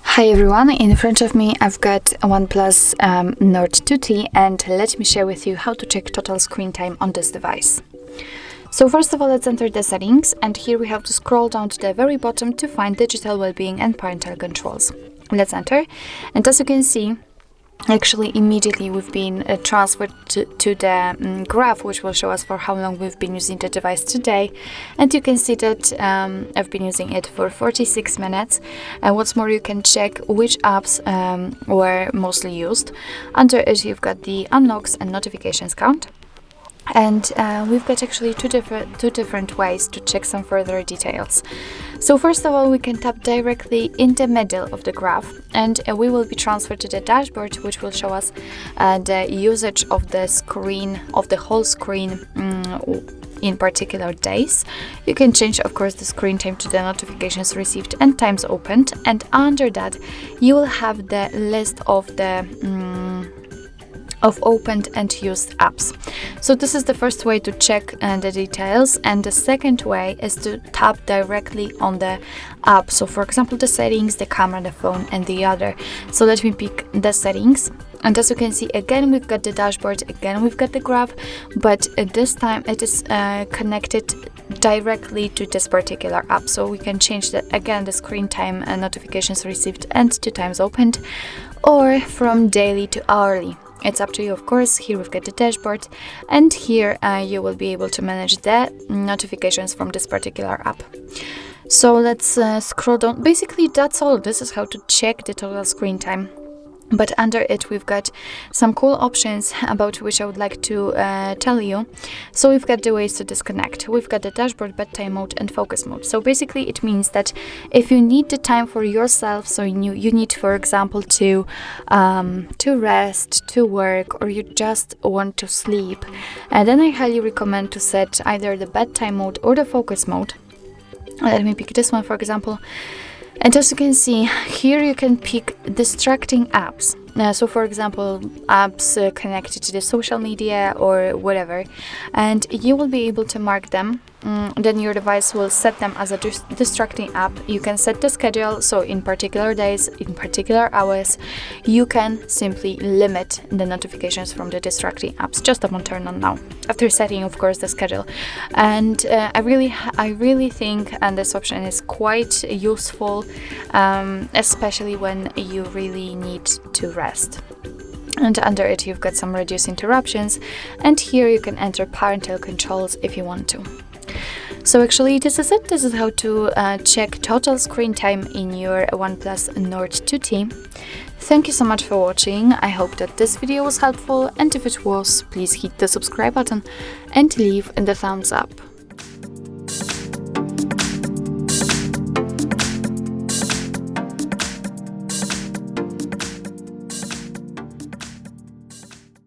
Hi everyone, in front of me I've got a OnePlus Nord 2T, and let me share with you how to check total screen time on this device. So first of all, let's enter the settings, and here we have to scroll down to the very bottom to find digital well-being and parental controls. Let's enter, and as you can see, actually immediately we've been transferred to the graph, which will show us for how long we've been using the device today, and you can see that I've been using it for 46 minutes. And what's more, you can check which apps were mostly used. Under it you've got the unlocks and notifications count, and we've got actually two different ways to check some further details. So first of all, we can tap directly in the middle of the graph, and we will be transferred to the dashboard, which will show us the usage of the screen, of the whole screen, in particular days. You can change, of course, the screen time to the notifications received and times opened, and under that you will have the list of the of opened and used apps. So this is the first way to check the details, and the second way is to tap directly on the app. So for example, the settings, the camera, the phone, and the other. So let me pick the settings, and as you can see, again we've got the dashboard, again we've got the graph, but this time it is connected directly to this particular app. So we can change the screen time and notifications received and to times opened, or from daily to hourly. It's up to you, of course. Here we've got the dashboard, and here you will be able to manage the notifications from this particular app. So let's scroll down. Basically, that's all. This is how to check the total screen time. But under it, we've got some cool options about which I would like to tell you. So we've got the ways to disconnect. We've got the dashboard, bedtime mode, and focus mode. So basically, it means that if you need the time for yourself, so you need, for example, to rest, to work, or you just want to sleep, then I highly recommend to set either the bedtime mode or the focus mode. Let me pick this one, for example. And as you can see, here you can pick distracting apps. So for example, apps connected to the social media or whatever, and you will be able to mark them. Then your device will set them as a distracting app. You can set the schedule, so in particular days, in particular hours, you can simply limit the notifications from the distracting apps. Just upon turn on now, after setting, of course, the schedule. And I really think this option is quite useful, especially when you really need to rest. And under it you've got some reduce interruptions, and here you can enter parental controls if you want to. So actually this is it. This is how to check total screen time in your OnePlus Nord 2T. Thank you so much for watching. I hope that this video was helpful, and if it was, please hit the subscribe button and leave the thumbs up.